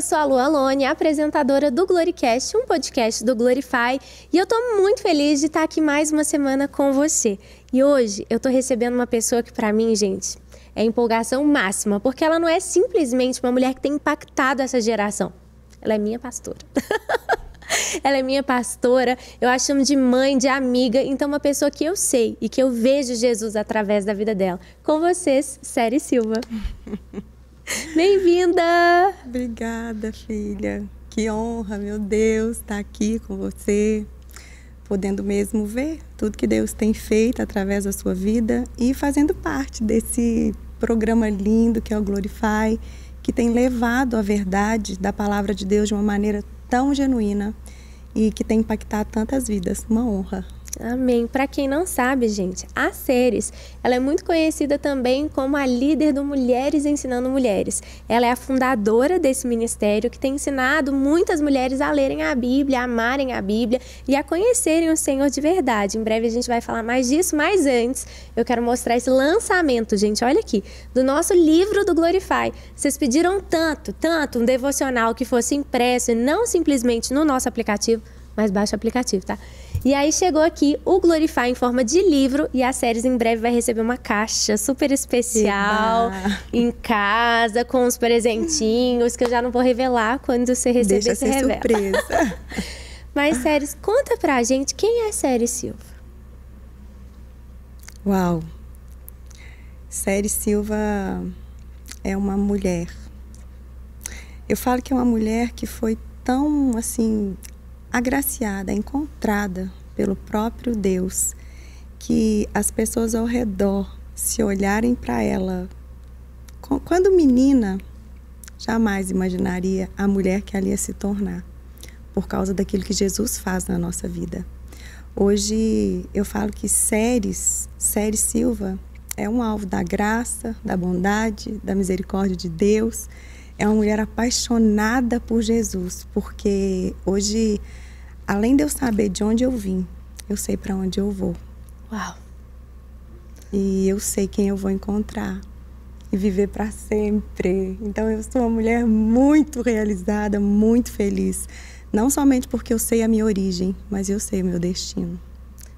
sou a Lu Alone, apresentadora do Gloricast, um podcast do Glorify, e eu tô muito feliz de estar aqui mais uma semana com você. E hoje eu tô recebendo uma pessoa que pra mim, gente, é empolgação máxima, porque ela não é simplesmente uma mulher que tem impactado essa geração. Ela é minha pastora. Ela é minha pastora, eu a chamo de mãe, de amiga, então uma pessoa que eu sei e que eu vejo Jesus através da vida dela. Com vocês, Série Silva. Bem-vinda! Obrigada, filha. Que honra, meu Deus, estar aqui com você, podendo mesmo ver tudo que Deus tem feito através da sua vida e fazendo parte desse programa lindo que é o Glorify, que tem levado a verdade da palavra de Deus de uma maneira tão genuína e que tem impactado tantas vidas. Uma honra. Amém. Para quem não sabe, gente, a Séries, ela é muito conhecida também como a líder do Mulheres Ensinando Mulheres. Ela é a fundadora desse ministério que tem ensinado muitas mulheres a lerem a Bíblia, a amarem a Bíblia e a conhecerem o Senhor de verdade. Em breve a gente vai falar mais disso, mas antes eu quero mostrar esse lançamento, gente, olha aqui, do nosso livro do Glorify. Vocês pediram tanto, um devocional que fosse impresso e não simplesmente no nosso aplicativo, mas baixa o aplicativo, tá? E aí chegou aqui o Glorify em forma de livro e a Séries em breve vai receber uma caixa super especial em casa, com os presentinhos, que eu já não vou revelar. Quando você receber, deixa você ser revela. Surpresa. Mas Séries, conta pra gente quem é Série Silva. Uau! Série Silva é uma mulher. Eu falo que é uma mulher que foi tão, assim, agraciada, encontrada pelo próprio Deus, que as pessoas ao redor, se olharem para ela, quando menina, jamais imaginaria a mulher que ela ia se tornar, por causa daquilo que Jesus faz na nossa vida. Hoje eu falo que Série Silva é um alvo da graça, da bondade, da misericórdia de Deus. É uma mulher apaixonada por Jesus, porque hoje, além de eu saber de onde eu vim, eu sei para onde eu vou. Uau! E eu sei quem eu vou encontrar e viver para sempre. Então eu sou uma mulher muito realizada, muito feliz. Não somente porque eu sei a minha origem, mas eu sei o meu destino.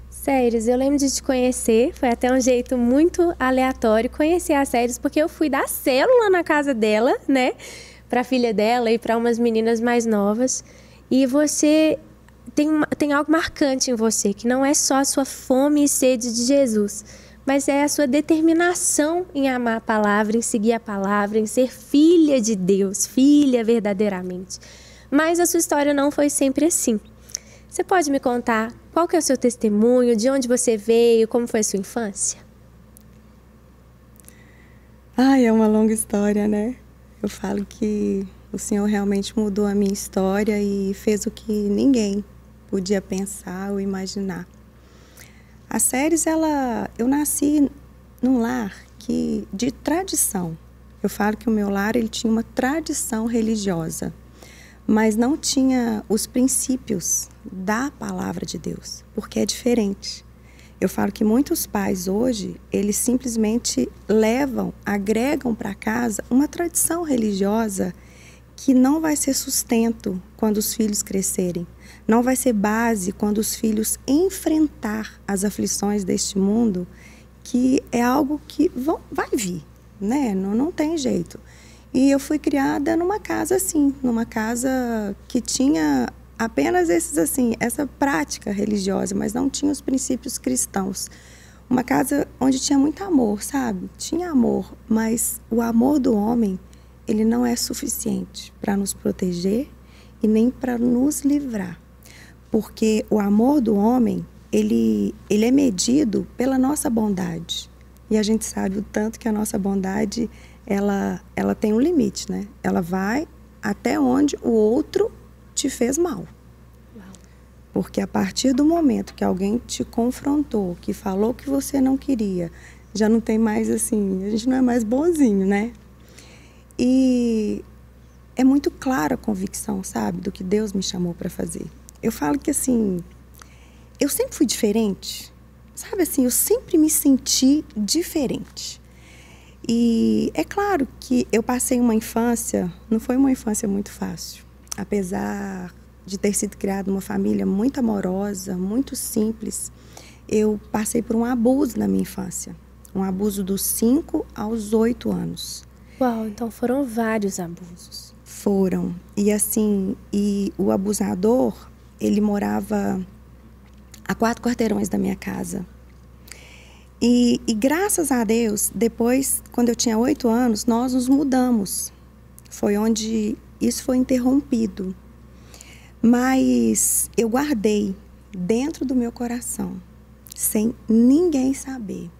Séries, eu lembro de te conhecer, foi até um jeito muito aleatório conhecer a Séries, porque eu fui dar célula na casa dela, né, pra filha dela e para umas meninas mais novas, e você tem algo marcante em você, que não é só a sua fome e sede de Jesus, mas é a sua determinação em amar a palavra, em seguir a palavra, em ser filha de Deus, filha verdadeiramente. Mas a sua história não foi sempre assim. Você pode me contar qual que é o seu testemunho, de onde você veio, como foi a sua infância? Ai, é uma longa história, né? Eu falo que o Senhor realmente mudou a minha história e fez o que ninguém podia pensar ou imaginar. A Séries, eu nasci num lar de tradição. Eu falo que o meu lar ele tinha uma tradição religiosa, mas não tinha os princípios da palavra de Deus, porque é diferente. Eu falo que muitos pais hoje, eles simplesmente agregam para casa uma tradição religiosa que não vai ser sustento quando os filhos crescerem, não vai ser base quando os filhos enfrentar as aflições deste mundo, que é algo que vai vir, né? Não tem jeito. E eu fui criada numa casa assim, numa casa que tinha apenas essa prática religiosa, mas não tinha os princípios cristãos. Uma casa onde tinha muito amor, sabe? Tinha amor, mas o amor do homem, ele não é suficiente para nos proteger e nem para nos livrar. Porque o amor do homem, ele é medido pela nossa bondade. E a gente sabe o tanto que a nossa bondade ela tem um limite, né? Ela vai até onde o outro te fez mal. Porque a partir do momento que alguém te confrontou, que falou que você não queria, já não tem mais assim, a gente não é mais bonzinho, né? E é muito clara a convicção, sabe, do que Deus me chamou para fazer. Eu falo que assim, eu sempre fui diferente, sabe assim, eu sempre me senti diferente. E é claro que eu passei uma infância, não foi uma infância muito fácil. Apesar de ter sido criada numa família muito amorosa, muito simples, eu passei por um abuso na minha infância. Um abuso dos 5 aos 8 anos. Uau, então foram vários abusos. Foram. E assim, o abusador, ele morava a 4 quarteirões da minha casa. E graças a Deus, depois, quando eu tinha 8 anos, nós nos mudamos. Foi onde isso foi interrompido. Mas eu guardei dentro do meu coração, sem ninguém saber.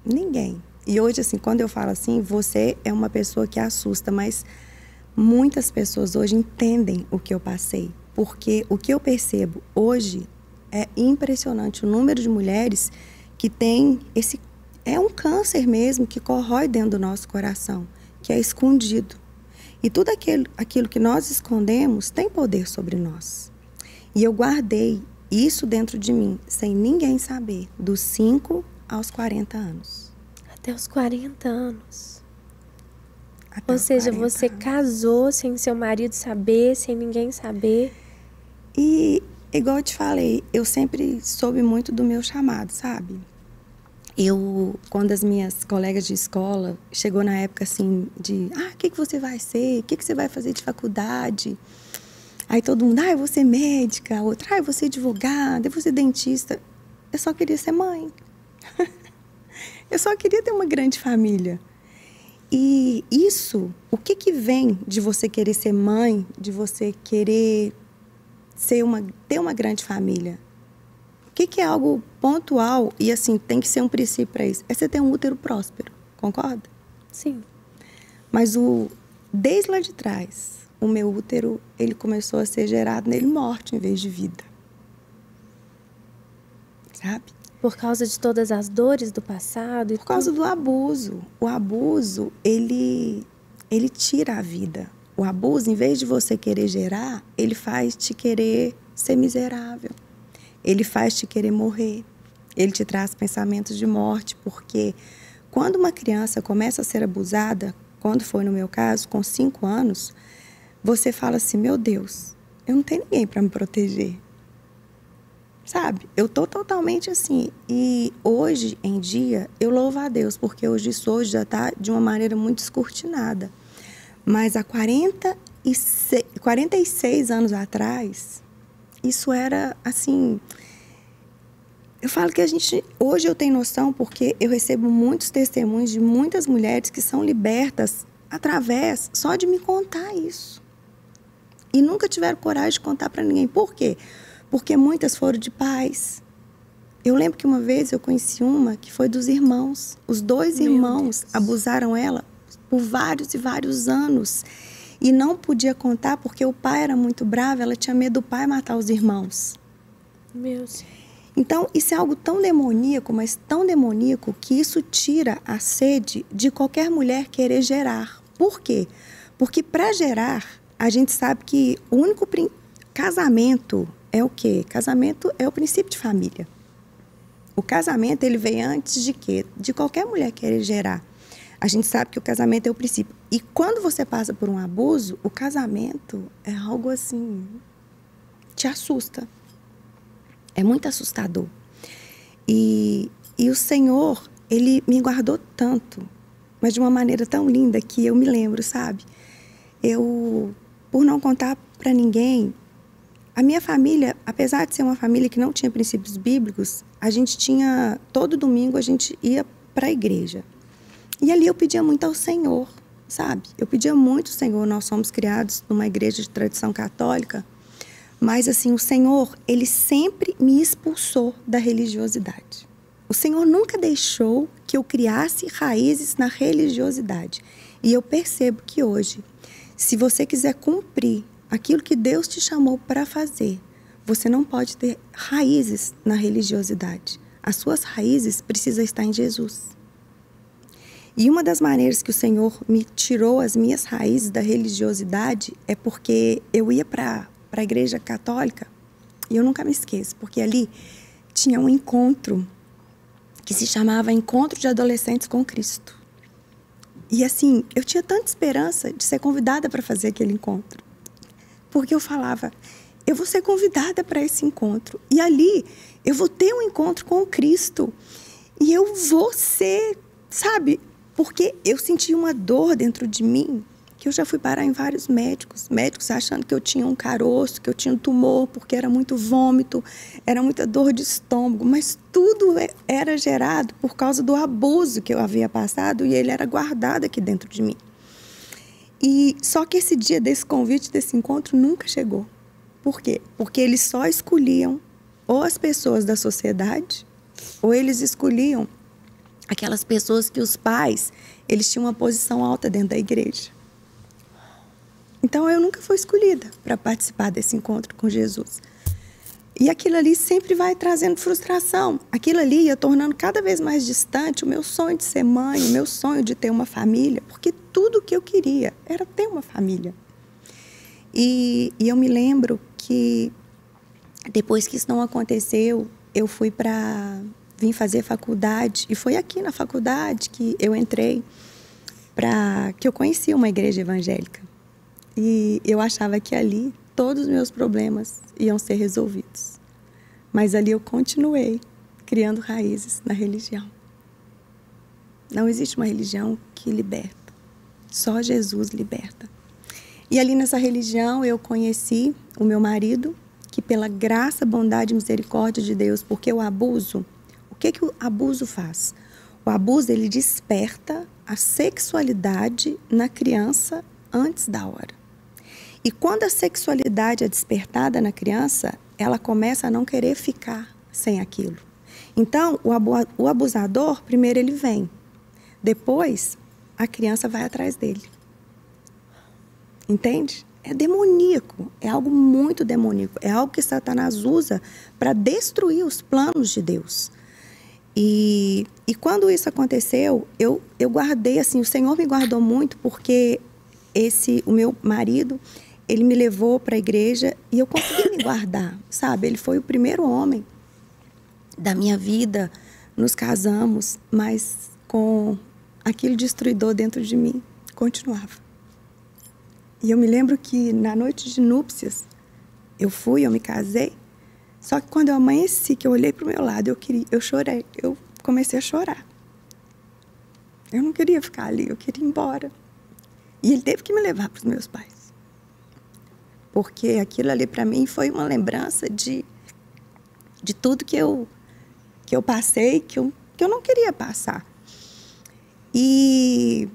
Ninguém. E hoje, assim, quando eu falo assim, você é uma pessoa que assusta, mas muitas pessoas hoje entendem o que eu passei. Porque o que eu percebo hoje é impressionante. O número de mulheres que tem esse... É um câncer mesmo que corrói dentro do nosso coração, que é escondido. E tudo aquilo que nós escondemos tem poder sobre nós. E eu guardei isso dentro de mim, sem ninguém saber, dos 5 aos 40 anos. Até os 40 anos. Até Ou os seja, 40 você anos. casou sem seu marido saber, sem ninguém saber. E, igual eu te falei, eu sempre soube muito do meu chamado, sabe? Quando as minhas colegas de escola, chegou na época assim de, o que você vai ser? O que você vai fazer de faculdade? Aí todo mundo, eu vou ser médica, a outra, eu vou ser advogada, eu vou ser dentista. Eu só queria ser mãe. Eu só queria ter uma grande família. E isso, o que vem de você querer ser mãe, de você querer ter uma grande família? O que é algo pontual e, assim, tem que ser um princípio para isso? É você ter um útero próspero, concorda? Sim. Mas desde lá de trás, o meu útero, ele começou a ser gerado nele morte em vez de vida. Sabe? Por causa de todas as dores do passado? Por causa do abuso. O abuso, ele tira a vida. O abuso, em vez de você querer gerar, ele faz te querer ser miserável. Ele faz te querer morrer. Ele te traz pensamentos de morte, porque quando uma criança começa a ser abusada, quando foi no meu caso, com 5 anos, você fala assim, meu Deus, eu não tenho ninguém para me proteger. Sabe? Eu tô totalmente assim. E hoje em dia, eu louvo a Deus, porque hoje isso já está de uma maneira muito descortinada. Mas há 46 anos atrás, isso era assim... Eu falo que hoje eu tenho noção porque eu recebo muitos testemunhos de muitas mulheres que são libertas através só de me contar isso. E nunca tiveram coragem de contar para ninguém. Por quê? Porque muitas foram de pais. Eu lembro que uma vez eu conheci uma que foi dos irmãos. Os 2 irmãos abusaram ela por vários e vários anos. E não podia contar porque o pai era muito bravo, ela tinha medo do pai matar os irmãos. Meu Deus. Então, isso é algo tão demoníaco, mas tão demoníaco, que isso tira a sede de qualquer mulher querer gerar. Por quê? Porque para gerar, a gente sabe que o único casamento é o quê? Casamento é o princípio de família. O casamento, ele vem antes de quê? De qualquer mulher querer gerar. A gente sabe que o casamento é o princípio. E quando você passa por um abuso, o casamento é algo assim, te assusta. É muito assustador. E o Senhor, Ele me guardou tanto, mas de uma maneira tão linda que eu me lembro, sabe? Por não contar para ninguém, a minha família, apesar de ser uma família que não tinha princípios bíblicos, todo domingo a gente ia para a igreja. E ali eu pedia muito ao Senhor, sabe? Eu pedia muito ao Senhor. Nós somos criados numa igreja de tradição católica, mas assim, o Senhor, Ele sempre me expulsou da religiosidade. O Senhor nunca deixou que eu criasse raízes na religiosidade. E eu percebo que hoje, se você quiser cumprir aquilo que Deus te chamou para fazer, você não pode ter raízes na religiosidade. As suas raízes precisam estar em Jesus. E uma das maneiras que o Senhor me tirou as minhas raízes da religiosidade é porque eu ia para a igreja católica e eu nunca me esqueço, porque ali tinha um encontro que se chamava Encontro de Adolescentes com Cristo. E assim, eu tinha tanta esperança de ser convidada para fazer aquele encontro. Porque eu falava, eu vou ser convidada para esse encontro. E ali eu vou ter um encontro com o Cristo. E eu vou ser, sabe? Porque eu senti uma dor dentro de mim, que eu já fui parar em vários médicos. Médicos achando que eu tinha um caroço, que eu tinha um tumor, porque era muito vômito, era muita dor de estômago. Mas tudo era gerado por causa do abuso que eu havia passado e ele era guardado aqui dentro de mim. E só que esse dia desse convite, desse encontro, nunca chegou. Por quê? Porque eles só escolhiam ou as pessoas da sociedade, ou eles escolhiam aquelas pessoas que os pais, eles tinham uma posição alta dentro da igreja. Então, eu nunca fui escolhida para participar desse encontro com Jesus. E aquilo ali sempre vai trazendo frustração. Aquilo ali ia tornando cada vez mais distante o meu sonho de ser mãe, o meu sonho de ter uma família, porque tudo o que eu queria era ter uma família. E eu me lembro que depois que isso não aconteceu, eu vim fazer faculdade, e foi aqui na faculdade que eu entrei, que eu conheci uma igreja evangélica. E eu achava que ali todos os meus problemas iam ser resolvidos. Mas ali eu continuei criando raízes na religião. Não existe uma religião que liberta. Só Jesus liberta. E ali nessa religião eu conheci o meu marido, que pela graça, bondade e misericórdia de Deus, porque o abuso, o que o abuso faz? O abuso, ele desperta a sexualidade na criança antes da hora. E quando a sexualidade é despertada na criança, ela começa a não querer ficar sem aquilo. Então, o abusador, primeiro ele vem. Depois, a criança vai atrás dele. Entende? É demoníaco, é algo muito demoníaco. É algo que Satanás usa para destruir os planos de Deus. E quando isso aconteceu, eu guardei, assim, o Senhor me guardou muito, porque o meu marido, ele me levou para a igreja e eu consegui me guardar, sabe? Ele foi o primeiro homem da minha vida, nos casamos, mas com aquilo destruidor dentro de mim, continuava. E eu me lembro que na noite de núpcias, eu me casei, só que quando eu amanheci, que eu olhei para o meu lado, eu chorei, eu comecei a chorar. Eu não queria ficar ali, eu queria ir embora. E ele teve que me levar para os meus pais. Porque aquilo ali para mim foi uma lembrança de tudo que eu passei, que eu não queria passar. E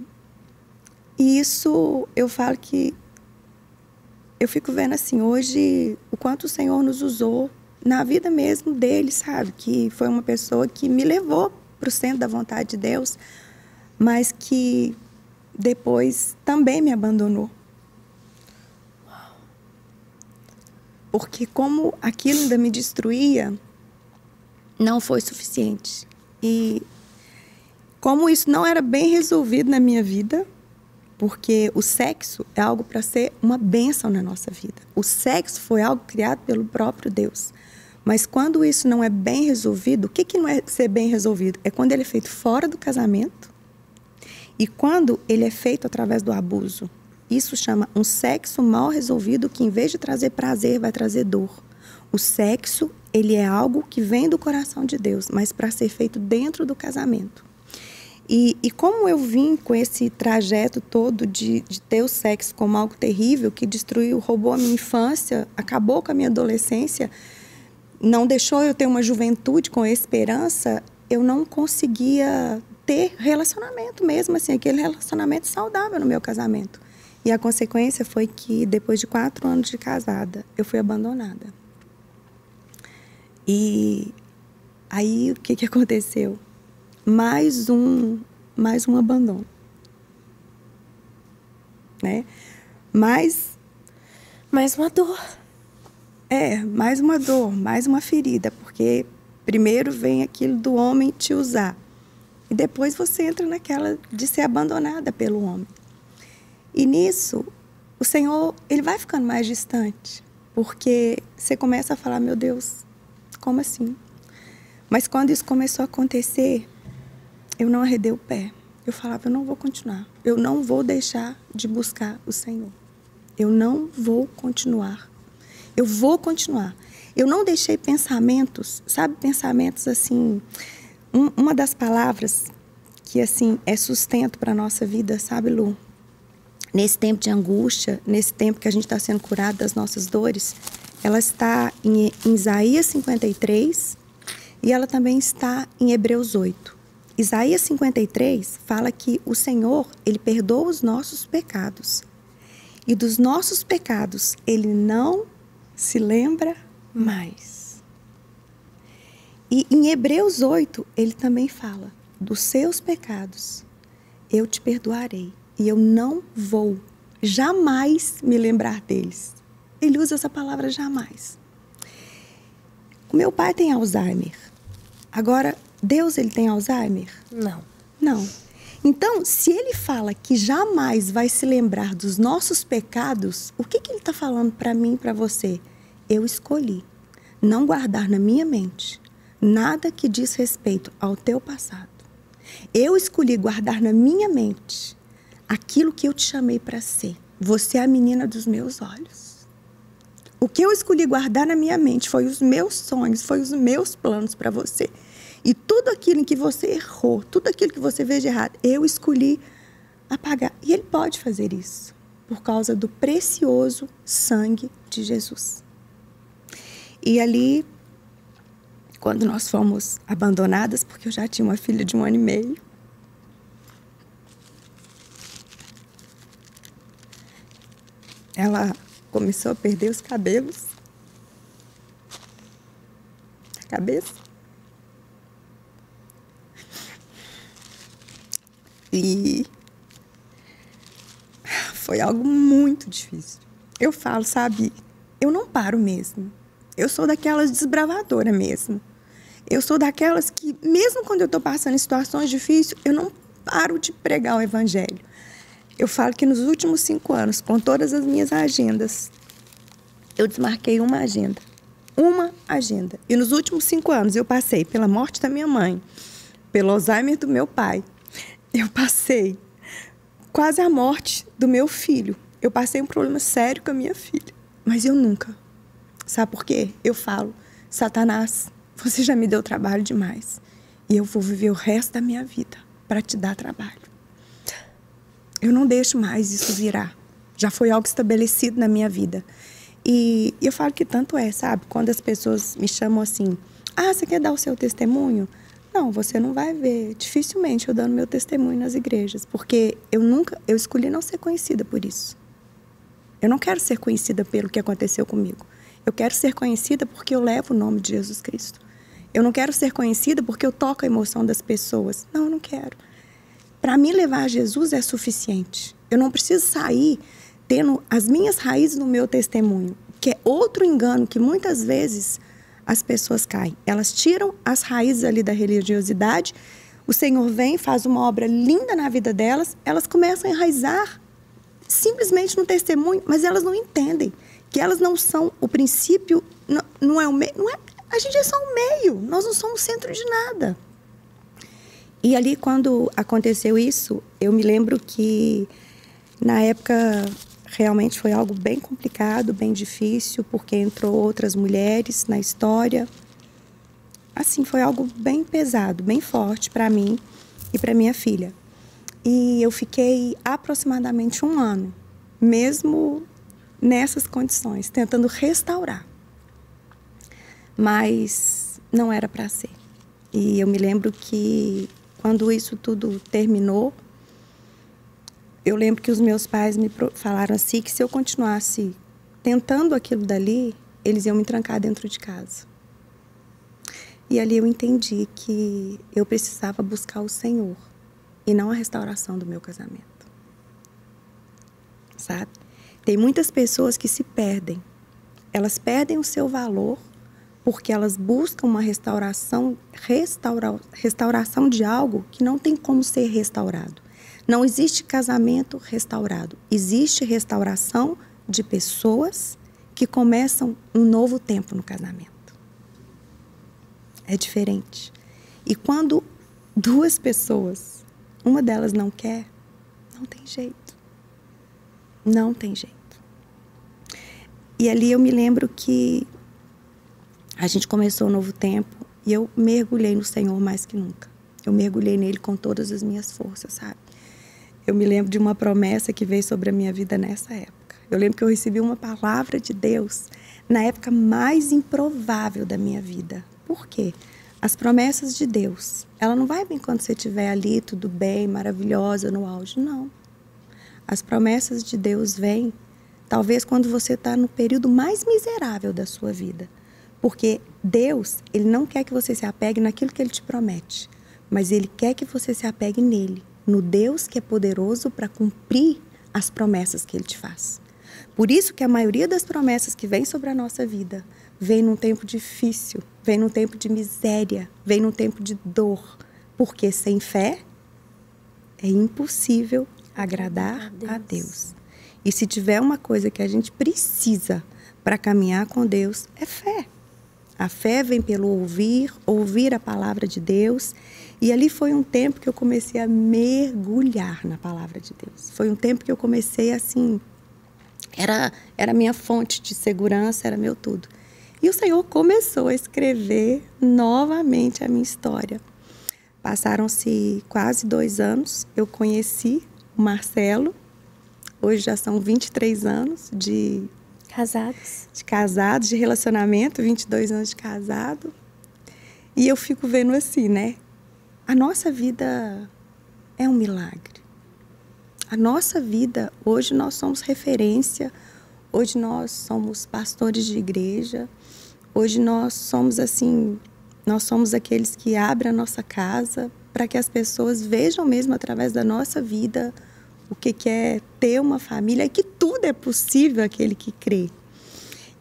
isso eu falo que eu fico vendo assim, hoje, o quanto o Senhor nos usou na vida mesmo dele, sabe? Que foi uma pessoa que me levou para o centro da vontade de Deus, mas que depois também me abandonou. Porque como aquilo ainda me destruía, não foi suficiente. E como isso não era bem resolvido na minha vida, porque o sexo é algo para ser uma bênção na nossa vida. O sexo foi algo criado pelo próprio Deus. Mas quando isso não é bem resolvido, o que não é ser bem resolvido? É quando ele é feito fora do casamento e quando ele é feito através do abuso. Isso chama um sexo mal resolvido que, em vez de trazer prazer, vai trazer dor. O sexo, ele é algo que vem do coração de Deus, mas para ser feito dentro do casamento. E como eu vim com esse trajeto todo de ter o sexo como algo terrível, que destruiu, roubou a minha infância, acabou com a minha adolescência, não deixou eu ter uma juventude com esperança, eu não conseguia ter relacionamento mesmo, assim, aquele relacionamento saudável no meu casamento. E a consequência foi que, depois de 4 anos de casada, eu fui abandonada. E aí, o que aconteceu? Mais um abandono. Né? Mais uma dor. Mais uma dor, mais uma ferida. Porque primeiro vem aquilo do homem te usar. E depois você entra naquela de ser abandonada pelo homem. E nisso, o Senhor, ele vai ficando mais distante. Porque você começa a falar, meu Deus, como assim? Mas quando isso começou a acontecer, eu não arredei o pé. eu falava, eu não vou continuar. Eu não vou deixar de buscar o Senhor. Eu não vou continuar. Eu vou continuar. Eu não deixei pensamentos, sabe, pensamentos assim... Uma das palavras que, assim, é sustento para a nossa vida, sabe, Lu? Nesse tempo de angústia, nesse tempo que a gente está sendo curado das nossas dores, ela está em Isaías 53 e ela também está em Hebreus 8. Isaías 53 fala que o Senhor, Ele perdoa os nossos pecados. E dos nossos pecados, Ele não se lembra mais. E em Hebreus 8, Ele também fala, dos seus pecados, eu te perdoarei. E eu não vou jamais me lembrar deles. Ele usa essa palavra jamais. O meu pai tem Alzheimer. Agora, Deus, ele tem Alzheimer? Não. Não. Então, se ele fala que jamais vai se lembrar dos nossos pecados, o que ele está falando para mim e para você? Eu escolhi não guardar na minha mente nada que diz respeito ao teu passado. Eu escolhi guardar na minha mente aquilo que eu te chamei para ser. Você é a menina dos meus olhos. O que eu escolhi guardar na minha mente foi os meus sonhos, foi os meus planos para você. E tudo aquilo em que você errou, tudo aquilo que você fez de errado, eu escolhi apagar. E Ele pode fazer isso por causa do precioso sangue de Jesus. E ali, quando nós fomos abandonadas, porque eu já tinha uma filha de 1 ano e meio, ela começou a perder os cabelos da cabeça. E foi algo muito difícil. Eu falo, sabe, eu não paro mesmo. Eu sou daquelas desbravadoras mesmo. Eu sou daquelas que, mesmo quando eu estou passando em situações difíceis, eu não paro de pregar o Evangelho. Eu falo que nos últimos 5 anos, com todas as minhas agendas, eu desmarquei uma agenda. Uma agenda. E nos últimos 5 anos, eu passei pela morte da minha mãe, pelo Alzheimer do meu pai. Eu passei quase a morte do meu filho. Eu passei um problema sério com a minha filha. Mas eu nunca. Sabe por quê? Eu falo, Satanás, você já me deu trabalho demais. E eu vou viver o resto da minha vida para te dar trabalho. Eu não deixo mais isso virar. Já foi algo estabelecido na minha vida. E eu falo que tanto é, sabe? Quando as pessoas me chamam assim, você quer dar o seu testemunho? Não, você não vai ver, dificilmente eu dando meu testemunho nas igrejas, porque eu escolhi não ser conhecida por isso. Eu não quero ser conhecida pelo que aconteceu comigo. Eu quero ser conhecida porque eu levo o nome de Jesus Cristo. Eu não quero ser conhecida porque eu toco a emoção das pessoas. Não, eu não quero. Para mim, levar a Jesus é suficiente. Eu não preciso sair tendo as minhas raízes no meu testemunho, que é outro engano que muitas vezes as pessoas caem. Elas tiram as raízes ali da religiosidade, o Senhor vem, faz uma obra linda na vida delas, elas começam a enraizar simplesmente no testemunho, mas elas não entendem que elas não são o princípio, não é o meio, a gente é só um meio, nós não somos centro de nada. E ali, quando aconteceu isso, eu me lembro que, na época, realmente foi algo bem complicado, bem difícil, porque entrou outras mulheres na história. Assim, foi algo bem pesado, bem forte para mim e para minha filha. E eu fiquei aproximadamente 1 ano, mesmo nessas condições, tentando restaurar. Mas não era para ser. E eu me lembro que, quando isso tudo terminou, eu lembro que os meus pais me falaram assim, que se eu continuasse tentando aquilo dali, eles iam me trancar dentro de casa. E ali eu entendi que eu precisava buscar o Senhor e não a restauração do meu casamento. Sabe? Tem muitas pessoas que se perdem. Elas perdem o seu valor porque elas buscam uma restauração de algo que não tem como ser restaurado. Não existe casamento restaurado. Existe restauração de pessoas que começam um novo tempo no casamento. É diferente. E quando 2 pessoas uma delas não quer, não tem jeito. Não tem jeito. E ali eu me lembro que a gente começou um novo tempo e eu mergulhei no Senhor mais que nunca. Eu mergulhei nele com todas as minhas forças, sabe? Eu me lembro de uma promessa que veio sobre a minha vida nessa época. Eu lembro que eu recebi uma palavra de Deus na época mais improvável da minha vida. Por quê? As promessas de Deus, ela não vai vir quando você estiver ali, tudo bem, maravilhosa, no auge, não. As promessas de Deus vêm, talvez quando você está no período mais miserável da sua vida. Porque Deus, Ele não quer que você se apegue naquilo que Ele te promete, mas Ele quer que você se apegue nele, no Deus que é poderoso para cumprir as promessas que Ele te faz. Por isso que a maioria das promessas que vem sobre a nossa vida vem num tempo difícil, vem num tempo de miséria, vem num tempo de dor. Porque sem fé é impossível agradar a Deus. E se tiver uma coisa que a gente precisa para caminhar com Deus, é fé. A fé vem pelo ouvir a palavra de Deus. E ali foi um tempo que eu comecei a mergulhar na palavra de Deus. Foi um tempo que eu comecei assim, era minha fonte de segurança, era meu tudo. E o Senhor começou a escrever novamente a minha história. Passaram-se quase 2 anos, eu conheci o Marcelo. Hoje já são 23 anos de casados, de relacionamento, 22 anos de casado. E eu fico vendo assim, né? A nossa vida é um milagre. A nossa vida, hoje nós somos referência, hoje nós somos pastores de igreja, hoje nós somos assim, nós somos aqueles que abrem a nossa casa para que as pessoas vejam mesmo através da nossa vida o que é ter uma família e que tudo é possível aquele que crê.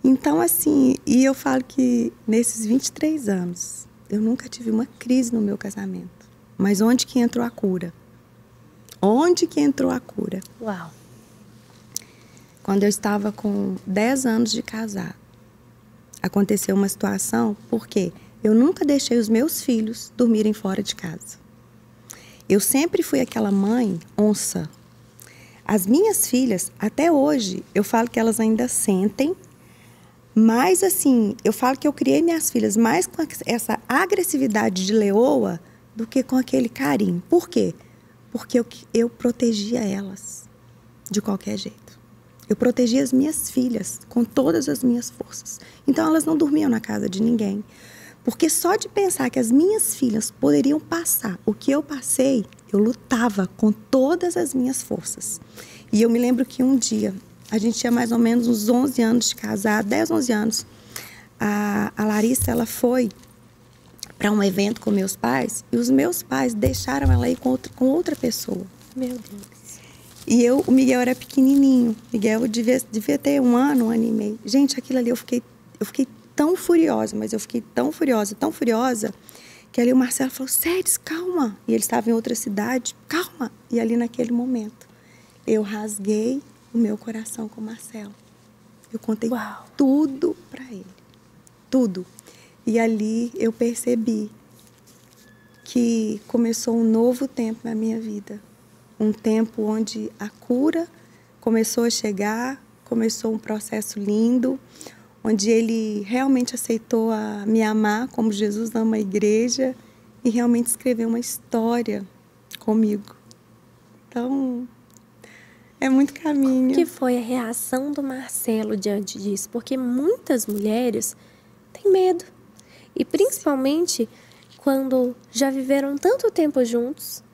Então, assim, e eu falo que nesses 23 anos, eu nunca tive uma crise no meu casamento. Mas onde que entrou a cura? Onde que entrou a cura? Uau! Quando eu estava com 10 anos de casado, aconteceu uma situação, porque eu nunca deixei os meus filhos dormirem fora de casa. Eu sempre fui aquela mãe onça. As minhas filhas, até hoje, eu falo que elas ainda sentem, mas assim, eu falo que eu criei minhas filhas mais com essa agressividade de leoa do que com aquele carinho. Por quê? Porque eu protegia elas de qualquer jeito. Eu protegia as minhas filhas com todas as minhas forças. Então elas não dormiam na casa de ninguém. Porque só de pensar que as minhas filhas poderiam passar o que eu passei, eu lutava com todas as minhas forças. E eu me lembro que um dia, a gente tinha mais ou menos uns 11 anos de casado, 10, 11 anos. A Larissa, ela foi para um evento com meus pais e os meus pais deixaram ela ir com outra pessoa. Meu Deus. E o Miguel era pequenininho. Miguel devia ter 1 ano, 1 ano e meio. Gente, aquilo ali eu fiquei tão furiosa, mas eu fiquei tão furiosa, que ali o Marcelo falou, Séries, calma. E ele estava em outra cidade, calma. E ali naquele momento, eu rasguei o meu coração com o Marcelo. Eu contei tudo para ele. Tudo. E ali eu percebi que começou um novo tempo na minha vida. Um tempo onde a cura começou a chegar, começou um processo lindo, onde ele realmente aceitou me amar como Jesus ama a igreja e realmente escreveu uma história comigo. Então, é muito caminho. Como que foi a reação do Marcelo diante disso? Porque muitas mulheres têm medo. E principalmente quando já viveram tanto tempo juntos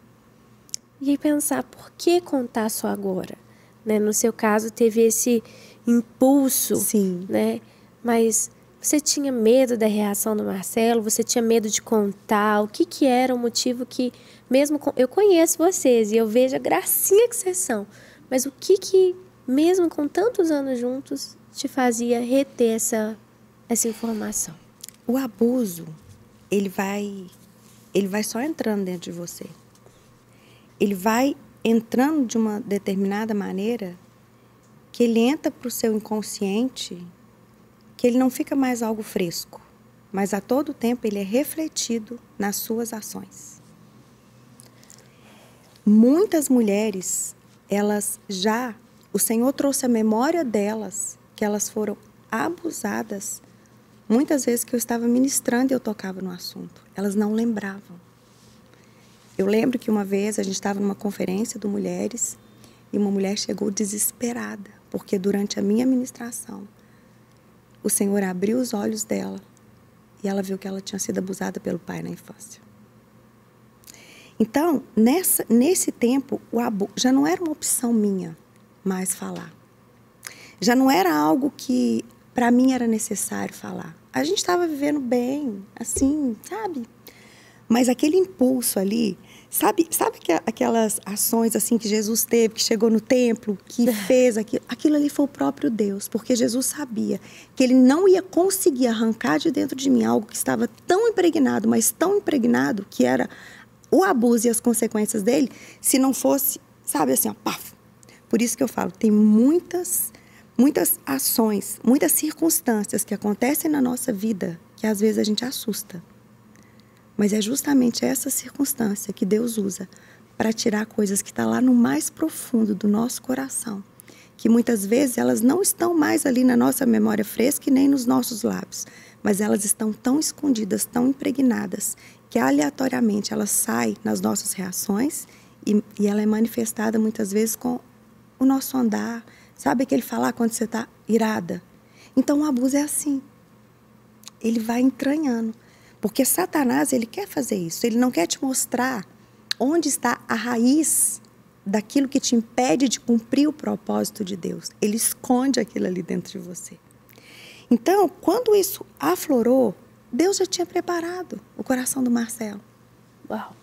e aí pensar, por que contar só agora? Né? No seu caso, teve esse impulso. Sim. Né? Mas você tinha medo da reação do Marcelo? Você tinha medo de contar? O que era o motivo que, mesmo eu conheço vocês e eu vejo a gracinha que vocês são, mas o que mesmo com tantos anos juntos, te fazia reter essa informação? O abuso, ele vai só entrando dentro de você. Ele vai entrando de uma determinada maneira que ele entra para o seu inconsciente, que ele não fica mais algo fresco, mas a todo tempo ele é refletido nas suas ações. muitas mulheres, o Senhor trouxe a memória delas, que elas foram abusadas. Muitas vezes que eu estava ministrando e eu tocava no assunto, elas não lembravam. Eu lembro que uma vez a gente estava numa conferência de mulheres e uma mulher chegou desesperada, porque durante a minha ministração, o Senhor abriu os olhos dela e ela viu que ela tinha sido abusada pelo pai na infância. Então, nesse tempo, o abuso já não era uma opção minha mais falar. Já não era algo que, para mim, era necessário falar. A gente estava vivendo bem, assim, sabe? Mas aquele impulso ali, sabe aquelas ações assim que Jesus teve, que chegou no templo, que fez aquilo ali foi o próprio Deus, porque Jesus sabia que ele não ia conseguir arrancar de dentro de mim algo que estava tão impregnado, mas tão impregnado, que era o abuso e as consequências dele, se não fosse, sabe, assim, ó, paf. Por isso que eu falo, tem muitas ações, muitas circunstâncias que acontecem na nossa vida que às vezes a gente assusta. Mas é justamente essa circunstância que Deus usa para tirar coisas que estão lá no mais profundo do nosso coração, que muitas vezes elas não estão mais ali na nossa memória fresca e nem nos nossos lábios, mas elas estão tão escondidas, tão impregnadas, que aleatoriamente ela sai nas nossas reações e ela é manifestada muitas vezes com o nosso andar. Sabe aquele falar quando você está irada? Então o abuso é assim. Ele vai entranhando. Porque Satanás, ele quer fazer isso. Ele não quer te mostrar onde está a raiz daquilo que te impede de cumprir o propósito de Deus. Ele esconde aquilo ali dentro de você. Então, quando isso aflorou, Deus já tinha preparado o coração do Marcelo. Uau!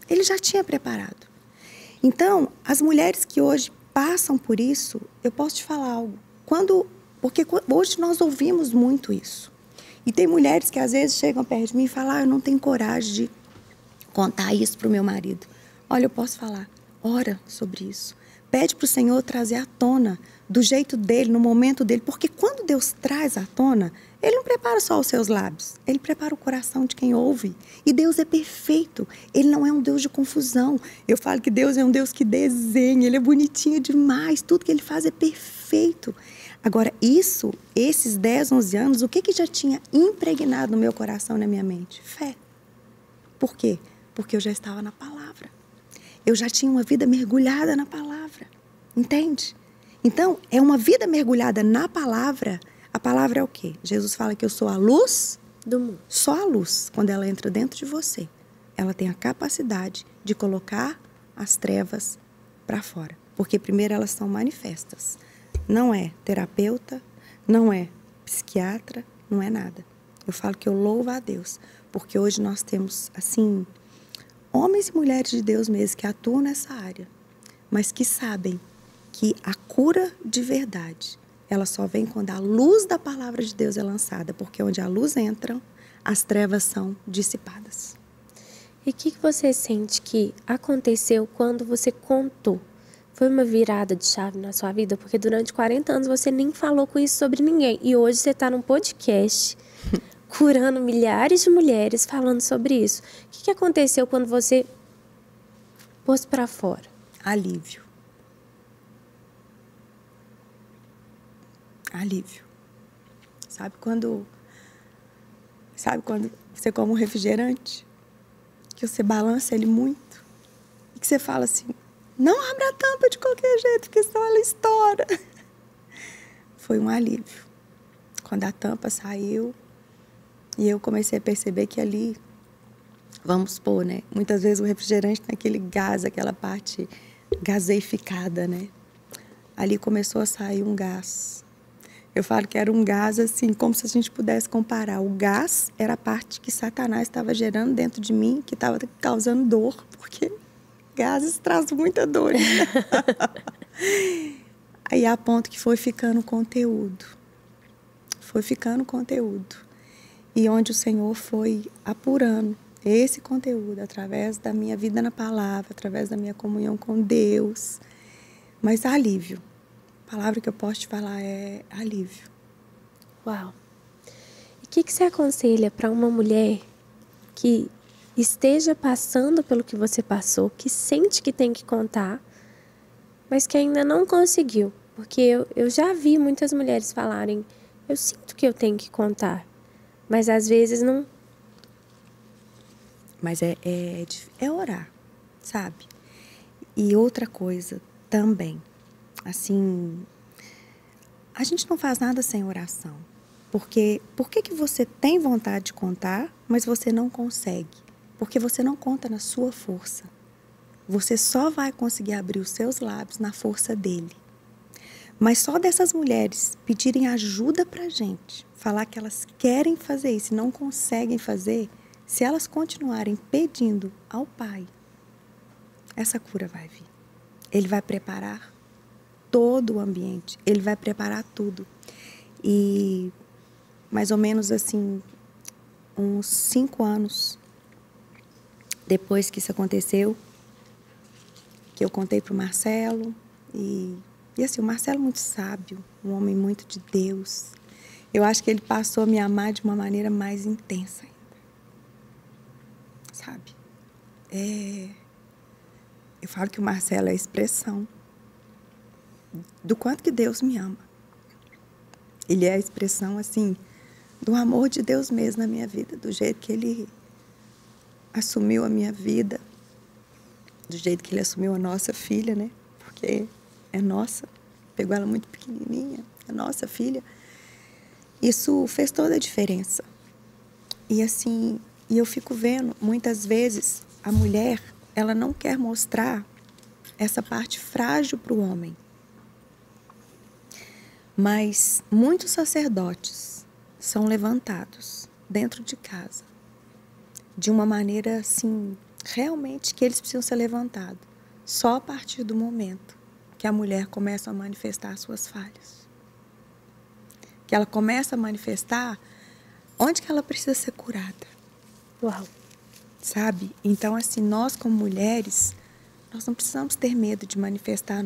Ele já tinha preparado. Então, as mulheres que hoje passam por isso, eu posso te falar algo. Porque hoje nós ouvimos muito isso. E tem mulheres que às vezes chegam perto de mim e falam, eu não tenho coragem de contar isso para o meu marido. Olha, eu posso falar, ora sobre isso. Pede para o Senhor trazer à tona, do jeito dele, no momento dele. Porque quando Deus traz à tona, Ele não prepara só os seus lábios. Ele prepara o coração de quem ouve. E Deus é perfeito. Ele não é um Deus de confusão. Eu falo que Deus é um Deus que desenha. Ele é bonitinho demais. Tudo que Ele faz é perfeito. Agora, esses 10, 11 anos, o que já tinha impregnado no meu coração e na minha mente? Fé. Por quê? Porque eu já estava na palavra. Eu já tinha uma vida mergulhada na palavra. Entende? Então, é uma vida mergulhada na palavra. A palavra é o quê? Jesus fala que eu sou a luz do mundo. Só a luz, quando ela entra dentro de você, ela tem a capacidade de colocar as trevas para fora. Porque primeiro elas são manifestas. Não é terapeuta, não é psiquiatra, não é nada. Eu falo que eu louvo a Deus, porque hoje nós temos, assim, homens e mulheres de Deus mesmo que atuam nessa área, mas que sabem que a cura de verdade, ela só vem quando a luz da palavra de Deus é lançada, porque onde a luz entra, as trevas são dissipadas. E o que você sente que aconteceu quando você contou? Foi uma virada de chave na sua vida? Porque durante 40 anos você nem falou com isso sobre ninguém. E hoje você está num podcast, curando milhares de mulheres, falando sobre isso. O que aconteceu quando você pôs para fora? Alívio. Alívio. Sabe quando você come um refrigerante? Que você balança ele muito? E que você fala assim, não abra a tampa de qualquer jeito, porque senão ela estoura. Foi um alívio. Quando a tampa saiu, e eu comecei a perceber que ali, vamos supor, né? Muitas vezes o refrigerante tem aquele gás, aquela parte gaseificada, né? Ali começou a sair um gás. Eu falo que era um gás assim, como se a gente pudesse comparar. O gás era a parte que Satanás estava gerando dentro de mim, que estava causando dor, porque gases trazem muita dor. Aí a ponto que foi ficando conteúdo. Foi ficando conteúdo. E onde o Senhor foi apurando esse conteúdo através da minha vida na palavra, através da minha comunhão com Deus. Mas alívio. A palavra que eu posso te falar é alívio. Uau! E o que você aconselha para uma mulher que esteja passando pelo que você passou, que sente que tem que contar, mas que ainda não conseguiu. Porque eu já vi muitas mulheres falarem, eu sinto que eu tenho que contar, mas às vezes não. Mas é orar, sabe? E outra coisa também, assim, a gente não faz nada sem oração. Porque por que você tem vontade de contar, mas você não consegue? Porque você não conta na sua força. Você só vai conseguir abrir os seus lábios na força dele. Mas só dessas mulheres pedirem ajuda pra gente, falar que elas querem fazer isso e não conseguem fazer, se elas continuarem pedindo ao Pai, essa cura vai vir. Ele vai preparar todo o ambiente, ele vai preparar tudo. E mais ou menos assim, uns 5 anos depois que isso aconteceu, que eu contei para o Marcelo, e assim, o Marcelo é muito sábio, um homem muito de Deus. Eu acho que ele passou a me amar de uma maneira mais intensa ainda. Sabe? Eu falo que o Marcelo é a expressão do quanto que Deus me ama. Ele é a expressão, assim, do amor de Deus mesmo na minha vida, do jeito que ele assumiu a minha vida, do jeito que ele assumiu a nossa filha, né? Porque é nossa, pegou ela muito pequenininha, é nossa filha. Isso fez toda a diferença. E assim, eu fico vendo, muitas vezes, a mulher, ela não quer mostrar essa parte frágil para o homem. Mas muitos sacerdotes são levantados dentro de casa de uma maneira, assim, realmente que eles precisam ser levantados. Só a partir do momento que a mulher começa a manifestar as suas falhas. Que ela começa a manifestar onde que ela precisa ser curada. Uau! Sabe? Então, assim, nós como mulheres, nós não precisamos ter medo de manifestar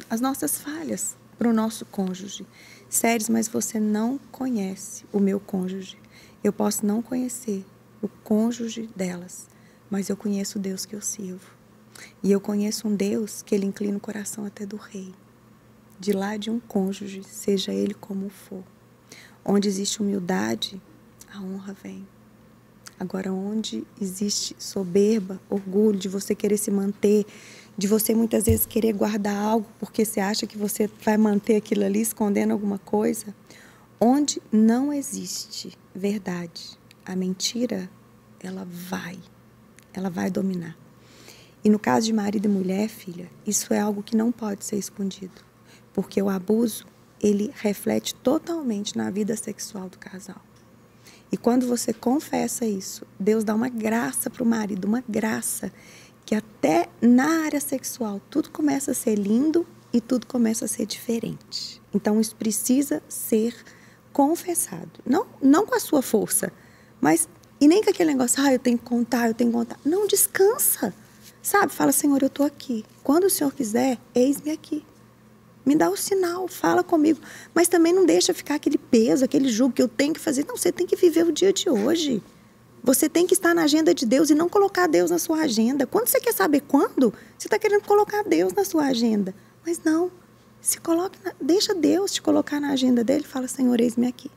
as nossas falhas para o nosso cônjuge. Sério, mas você não conhece o meu cônjuge. Eu posso não conhecer o cônjuge delas, mas eu conheço o Deus que eu sirvo. E eu conheço um Deus que ele inclina o coração até do rei. De lá de um cônjuge, seja ele como for. Onde existe humildade, a honra vem. Agora, onde existe soberba, orgulho, de você querer se manter, de você muitas vezes querer guardar algo porque você acha que você vai manter aquilo ali escondendo alguma coisa, onde não existe verdade, a mentira, ela vai dominar. E no caso de marido e mulher, filha, isso é algo que não pode ser escondido, porque o abuso, ele reflete totalmente na vida sexual do casal. E quando você confessa isso, Deus dá uma graça para o marido, uma graça que até na área sexual tudo começa a ser lindo e tudo começa a ser diferente. Então isso precisa ser confessado. Não com a sua força, mas e nem com aquele negócio, eu tenho que contar, eu tenho que contar. Não, descansa, sabe? Fala, Senhor, eu estou aqui. Quando o Senhor quiser, eis-me aqui. Me dá o sinal, fala comigo. Mas também não deixa ficar aquele peso, aquele jugo que eu tenho que fazer. Não, você tem que viver o dia de hoje. Você tem que estar na agenda de Deus e não colocar Deus na sua agenda. Quando você quer saber quando, você está querendo colocar Deus na sua agenda. Mas não, deixa Deus te colocar na agenda dele e fala, Senhor, eis-me aqui.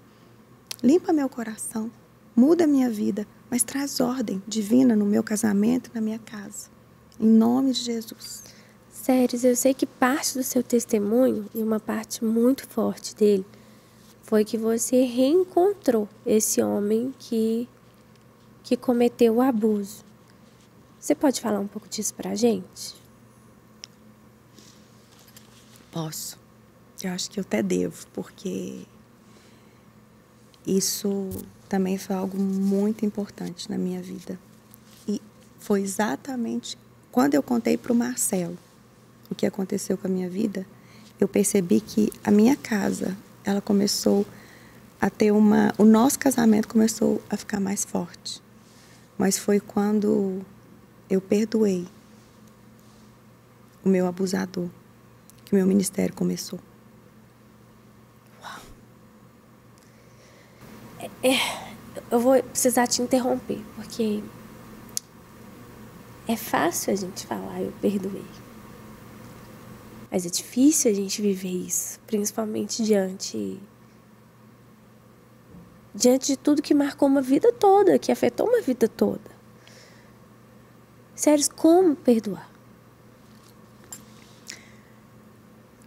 Limpa meu coração, muda a minha vida, mas traz ordem divina no meu casamento e na minha casa. Em nome de Jesus. Sério, eu sei que parte do seu testemunho, e uma parte muito forte dele, foi que você reencontrou esse homem que cometeu o abuso. Você pode falar um pouco disso pra gente? Posso. Eu acho que eu até devo, porque isso também foi algo muito importante na minha vida. E foi exatamente quando eu contei para o Marcelo o que aconteceu com a minha vida, eu percebi que a minha casa, ela começou a ter o nosso casamento começou a ficar mais forte. Mas foi quando eu perdoei o meu abusador que o meu ministério começou. Uau! Eu vou precisar te interromper, porque É fácil a gente falar, eu perdoei. Mas é difícil a gente viver isso, principalmente diante de tudo que marcou uma vida toda, que afetou uma vida toda. Sério, como perdoar?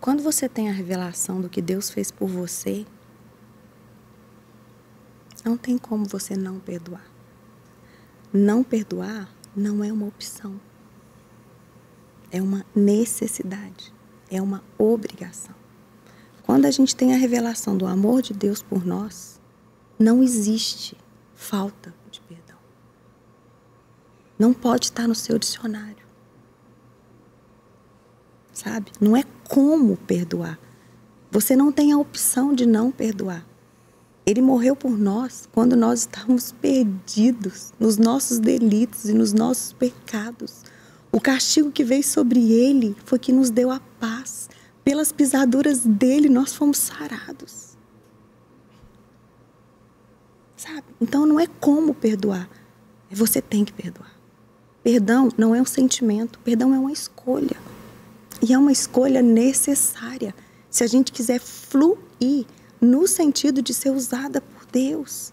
Quando você tem a revelação do que Deus fez por você, não tem como você não perdoar. Não perdoar não é uma opção. É uma necessidade. É uma obrigação. Quando a gente tem a revelação do amor de Deus por nós, não existe falta de perdão. Não pode estar no seu dicionário. Sabe? Não é como perdoar. Você não tem a opção de não perdoar. Ele morreu por nós quando nós estávamos perdidos nos nossos delitos e nos nossos pecados. O castigo que veio sobre ele foi que nos deu a paz. Pelas pisaduras dele nós fomos sarados. Sabe? Então não é como perdoar. Você tem que perdoar. Perdão não é um sentimento. Perdão é uma escolha. E é uma escolha necessária. Se a gente quiser fluir no sentido de ser usada por Deus.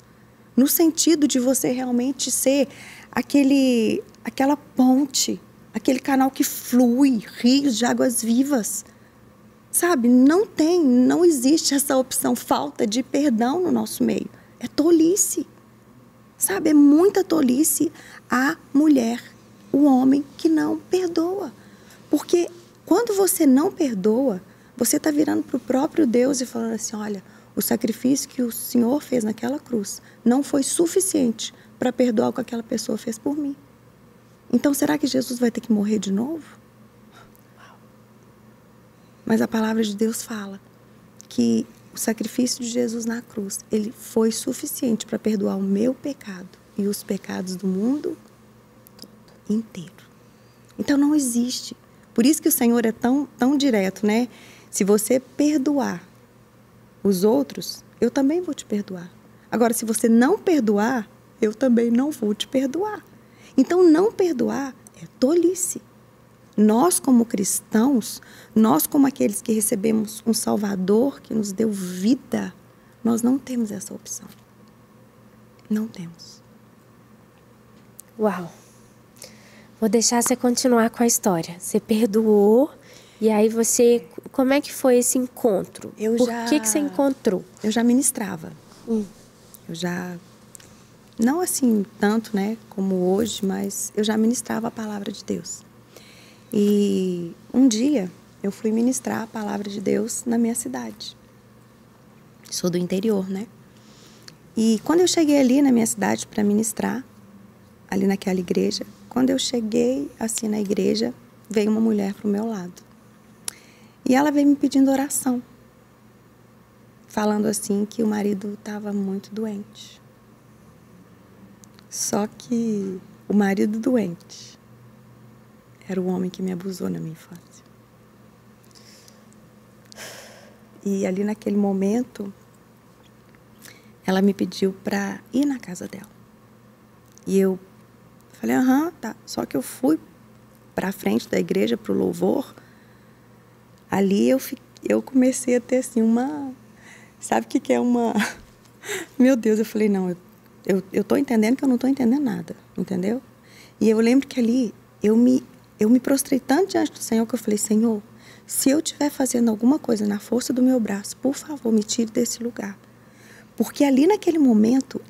No sentido de você realmente ser aquela ponte, aquele canal que flui, rios de águas vivas. Sabe? Não existe essa opção, falta de perdão no nosso meio. É tolice. Sabe? É muita tolice a mulher, o homem que não perdoa. Porque quando você não perdoa, você está virando para o próprio Deus e falando assim, olha, o sacrifício que o Senhor fez naquela cruz não foi suficiente para perdoar o que aquela pessoa fez por mim. Então, será que Jesus vai ter que morrer de novo? Mas a palavra de Deus fala que o sacrifício de Jesus na cruz, ele foi suficiente para perdoar o meu pecado e os pecados do mundo inteiro. Então, não existe. Por isso que o Senhor é tão direto, né? Se você perdoar os outros, eu também vou te perdoar. Agora, se você não perdoar, eu também não vou te perdoar. Então, não perdoar é tolice. Nós, como cristãos, nós, como aqueles que recebemos um Salvador que nos deu vida, nós não temos essa opção. Não temos. Uau! Vou deixar você continuar com a história. Você perdoou e aí você... Como é que foi esse encontro? Por que você encontrou? Eu já ministrava. Eu já... Não assim tanto, né, como hoje, mas eu já ministrava a palavra de Deus. E um dia eu fui ministrar a palavra de Deus na minha cidade. Sou do interior, né? E quando eu cheguei ali na minha cidade para ministrar, ali naquela igreja, quando eu cheguei assim na igreja, veio uma mulher pro meu lado. E ela veio me pedindo oração, falando assim que o marido estava muito doente. Só que o marido doente era o homem que me abusou na minha infância. E ali naquele momento, ela me pediu para ir na casa dela. E eu falei, tá. Só que eu fui para frente da igreja, para o louvor. Ali eu comecei a ter assim uma... Sabe o que é uma... Meu Deus, eu falei, não, eu tô entendendo que eu não tô entendendo nada, entendeu? E eu lembro que ali eu me prostrei tanto diante do Senhor que eu falei, Senhor, se eu estiver fazendo alguma coisa na força do meu braço, por favor, me tire desse lugar. Porque ali naquele momento,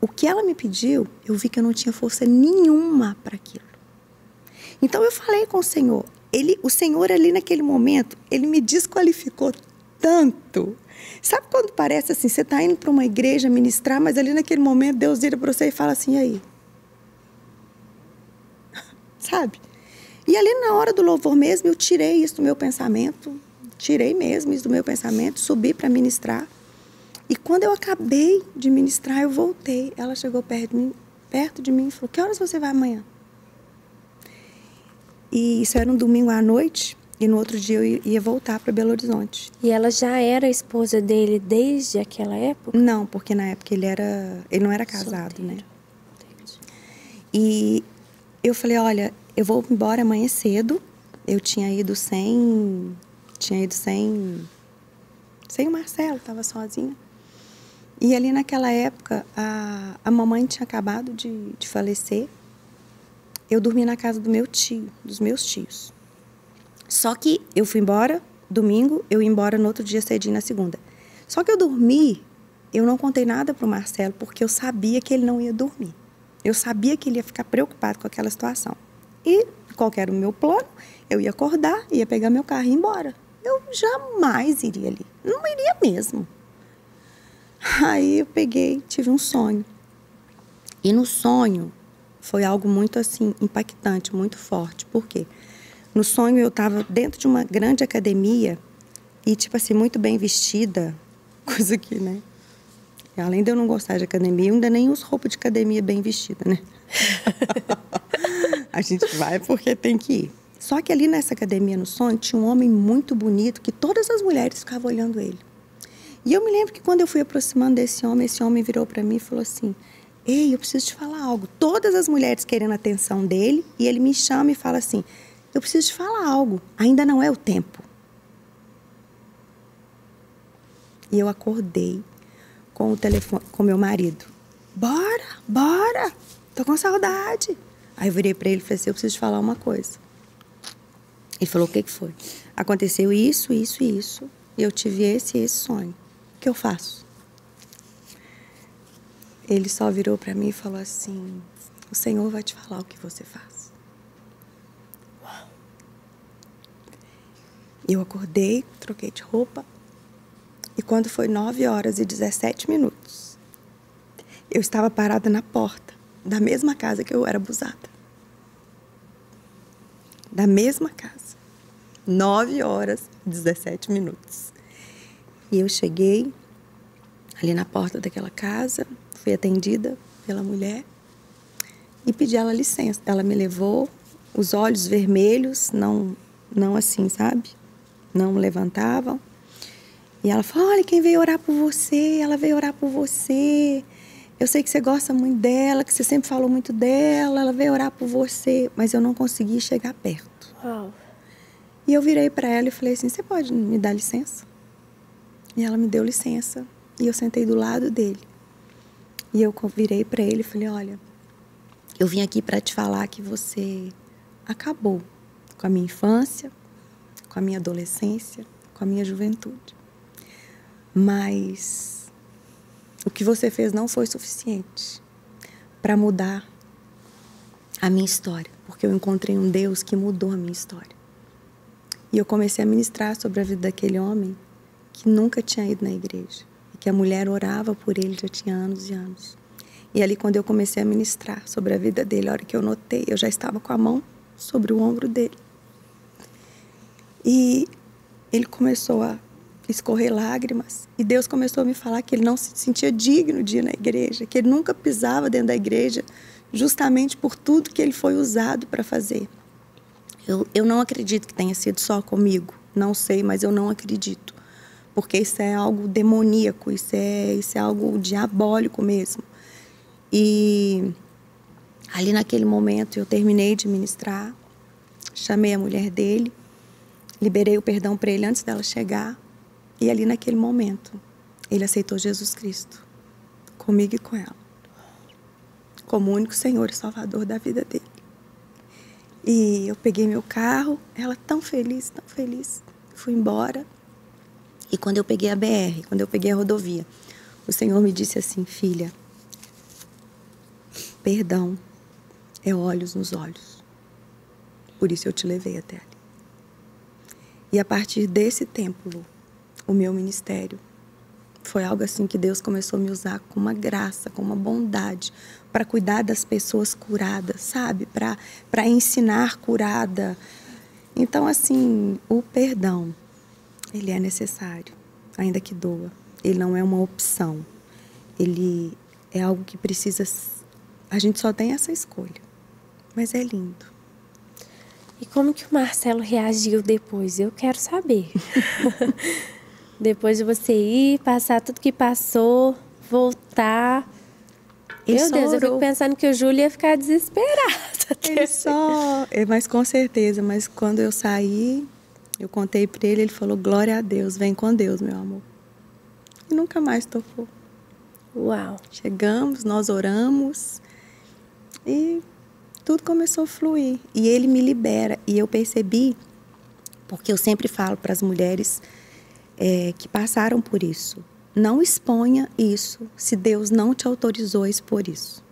o que ela me pediu, eu vi que eu não tinha força nenhuma para aquilo. Então eu falei com o Senhor. O Senhor ali naquele momento, ele me desqualificou tanto. Sabe quando parece assim, você está indo para uma igreja ministrar, mas ali naquele momento Deus vira para você e fala assim, e aí? Sabe? E ali na hora do louvor mesmo, eu tirei isso do meu pensamento, subi para ministrar. E quando eu acabei de ministrar, eu voltei. Ela chegou perto de mim e falou, que horas você vai amanhã? E isso era um domingo à noite, e no outro dia eu ia voltar para Belo Horizonte. E ela já era esposa dele desde aquela época? Não, porque na época ele não era casado, solteiro, né? Entendi. E eu falei, olha, eu vou embora amanhã cedo. Eu tinha ido sem o Marcelo, estava sozinha. E ali naquela época, a mamãe tinha acabado de falecer. Eu dormi na casa do meu tio, dos meus tios. Só que eu fui embora domingo, eu ia embora no outro dia cedinho, na segunda. Só que eu dormi, eu não contei nada para o Marcelo, porque eu sabia que ele não ia dormir. Eu sabia que ele ia ficar preocupado com aquela situação. E qual que era o meu plano? Eu ia acordar, ia pegar meu carro e ir embora. Eu jamais iria ali. Não iria mesmo. Aí eu peguei, tive um sonho. E no sonho foi algo muito assim, impactante, muito forte. Por quê? No sonho eu estava dentro de uma grande academia e, tipo assim, muito bem vestida. Coisa que, né? Além de eu não gostar de academia, eu ainda nem uso roupa de academia bem vestida, né? A gente vai porque tem que ir. Só que ali nessa academia, no sonho, tinha um homem muito bonito que todas as mulheres ficavam olhando ele. E eu me lembro que quando eu fui aproximando desse homem, esse homem virou para mim e falou assim, ei, eu preciso te falar algo. Todas as mulheres querendo a atenção dele, e ele me chama e fala assim, eu preciso te falar algo, ainda não é o tempo. E eu acordei com o telefone, com meu marido. Bora, tô com saudade. Aí eu virei para ele e falei assim, eu preciso te falar uma coisa. Ele falou, o que foi? Aconteceu isso, e eu tive esse sonho. O que eu faço? Ele só virou para mim e falou assim, o Senhor vai te falar o que você faz. Eu acordei, troquei de roupa, e quando foi 9h17, eu estava parada na porta da mesma casa que eu era abusada. Da mesma casa. 9h17. E eu cheguei ali na porta daquela casa, fui atendida pela mulher e pedi ela licença. Ela me levou, os olhos vermelhos, não assim, sabe? Não levantavam. E ela falou, olha, quem veio orar por você, ela veio orar por você. Eu sei que você gosta muito dela, que você sempre falou muito dela, ela veio orar por você. Mas eu não consegui chegar perto. Uau. E eu virei para ela e falei assim, você pode me dar licença? E ela me deu licença. E eu sentei do lado dele. E eu virei para ele e falei, olha, eu vim aqui para te falar que você acabou com a minha infância, com a minha adolescência, com a minha juventude. Mas o que você fez não foi suficiente para mudar a minha história, porque eu encontrei um Deus que mudou a minha história. E eu comecei a ministrar sobre a vida daquele homem que nunca tinha ido na igreja, e que a mulher orava por ele já tinha anos e anos. E ali, quando eu comecei a ministrar sobre a vida dele, a hora que eu notei, eu já estava com a mão sobre o ombro dele. E ele começou a escorrer lágrimas, e Deus começou a me falar que ele não se sentia digno de ir na igreja, que ele nunca pisava dentro da igreja, justamente por tudo que ele foi usado para fazer. Eu não acredito que tenha sido só comigo, não sei, mas eu não acredito, porque isso é algo demoníaco, isso é algo diabólico mesmo. E ali naquele momento eu terminei de ministrar, chamei a mulher dele, liberei o perdão para ele antes dela chegar, e ali naquele momento ele aceitou Jesus Cristo, comigo e com ela, como único Senhor e Salvador da vida dele. E eu peguei meu carro, ela tão feliz, fui embora. E quando eu peguei a BR, quando eu peguei a rodovia, o Senhor me disse assim, filha, perdão é olhos nos olhos. Por isso eu te levei até ali. E a partir desse tempo, Lu, o meu ministério foi algo assim que Deus começou a me usar com uma graça, com uma bondade, para cuidar das pessoas curadas, sabe? Para ensinar curada. Então, assim, o perdão, ele é necessário, ainda que doa. Ele não é uma opção. Ele é algo que precisa... A gente só tem essa escolha, mas é lindo. E como que o Marcelo reagiu depois? Eu quero saber. Depois de você ir, passar tudo que passou, voltar... Meu Deus, eu fico pensando que o Júlio ia ficar desesperado. Mas com certeza, mas quando eu saí, eu contei para ele falou, glória a Deus, vem com Deus, meu amor. E nunca mais tocou. Uau. Chegamos, nós oramos e tudo começou a fluir. E ele me libera. E eu percebi, porque eu sempre falo para as mulheres que passaram por isso, não exponha isso se Deus não te autorizou a expor isso.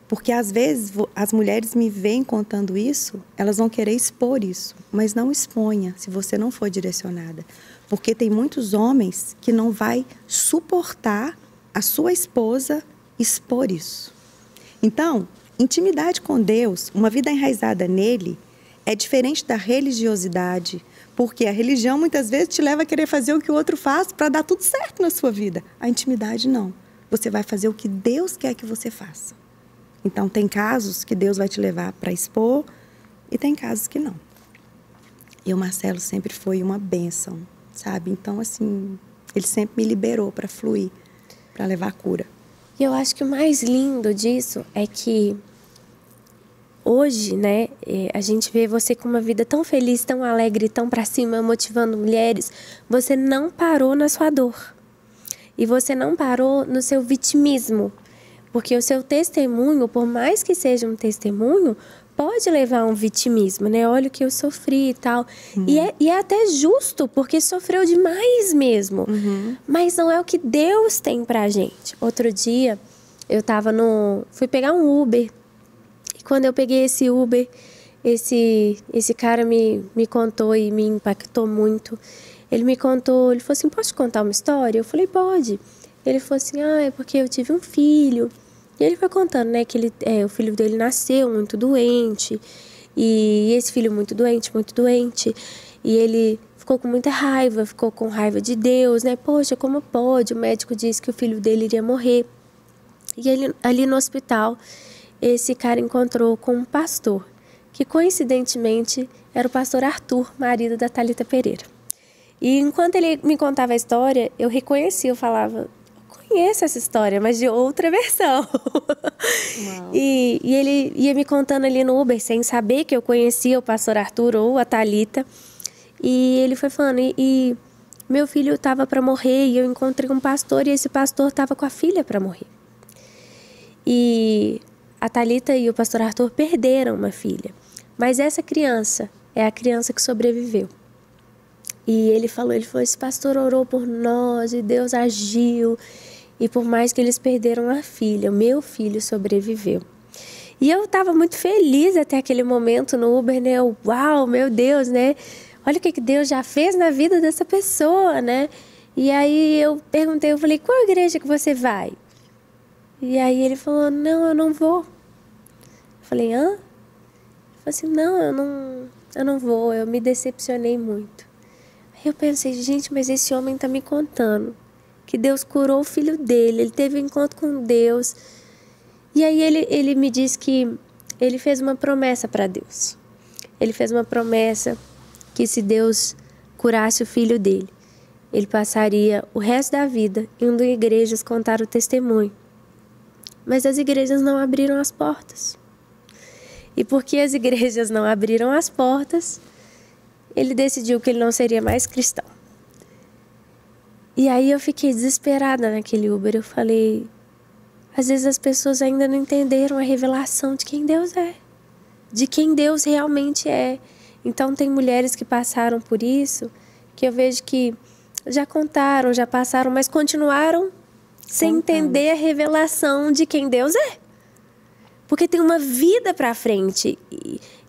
Porque às vezes as mulheres me veem contando isso, elas vão querer expor isso, mas não exponha se você não for direcionada. Porque tem muitos homens que não vai suportar a sua esposa expor isso. Então, intimidade com Deus, uma vida enraizada nele, é diferente da religiosidade, porque a religião muitas vezes te leva a querer fazer o que o outro faz para dar tudo certo na sua vida. A intimidade não. Você vai fazer o que Deus quer que você faça. Então, tem casos que Deus vai te levar para expor e tem casos que não. E o Marcelo sempre foi uma bênção, sabe? Então, assim, ele sempre me liberou para fluir, para levar cura. E eu acho que o mais lindo disso é que hoje, né, a gente vê você com uma vida tão feliz, tão alegre, tão pra cima, motivando mulheres. Você não parou na sua dor. E você não parou no seu vitimismo. Porque o seu testemunho, por mais que seja um testemunho, pode levar a um vitimismo, né? Olha o que eu sofri e tal. E é até justo, porque sofreu demais mesmo. Mas não é o que Deus tem pra gente. Outro dia, eu fui pegar um Uber. E quando eu peguei esse Uber, esse cara me contou e me impactou muito. Ele me contou, ele falou assim, posso te contar uma história? Eu falei, pode. Ele falou assim, é porque eu tive um filho. E ele foi contando, né, que o filho dele nasceu muito doente. E esse filho muito doente. E ele ficou com muita raiva, ficou com raiva de Deus, né? Poxa, como pode? O médico disse que o filho dele iria morrer. E ele, ali no hospital, esse cara encontrou com um pastor, que coincidentemente era o pastor Arthur, marido da Thalita Pereira. E enquanto ele me contava a história, eu reconhecia, eu falava, conheço essa história, mas de outra versão. E ele ia me contando ali no Uber, sem saber que eu conhecia o pastor Arthur ou a Thalita. E ele foi falando, e meu filho estava para morrer, e eu encontrei um pastor, e esse pastor estava com a filha para morrer. E a Thalita e o pastor Arthur perderam uma filha. Mas essa criança é a criança que sobreviveu. E ele falou, esse pastor orou por nós e Deus agiu. E por mais que eles perderam a filha, o meu filho sobreviveu. E eu estava muito feliz até aquele momento no Uber, né? Uau, meu Deus, né? Olha o que Deus já fez na vida dessa pessoa, né? E aí eu perguntei, eu falei, qual igreja que você vai? E aí ele falou, não, eu não vou. Eu falei, hã? Ele falou assim, não, eu não vou, eu me decepcionei muito. Aí eu pensei, gente, mas esse homem tá me contando que Deus curou o filho dele, ele teve um encontro com Deus. E aí ele me disse que ele fez uma promessa para Deus. Ele fez uma promessa que se Deus curasse o filho dele, ele passaria o resto da vida indo em igrejas contar o testemunho. Mas as igrejas não abriram as portas. E porque as igrejas não abriram as portas, ele decidiu que ele não seria mais cristão. E aí eu fiquei desesperada naquele Uber. Eu falei, às vezes as pessoas ainda não entenderam a revelação de quem Deus é. De quem Deus realmente é. Então tem mulheres que passaram por isso, que eu vejo que já contaram, já passaram, mas continuaram sem entender a revelação de quem Deus é. Porque tem uma vida pra frente.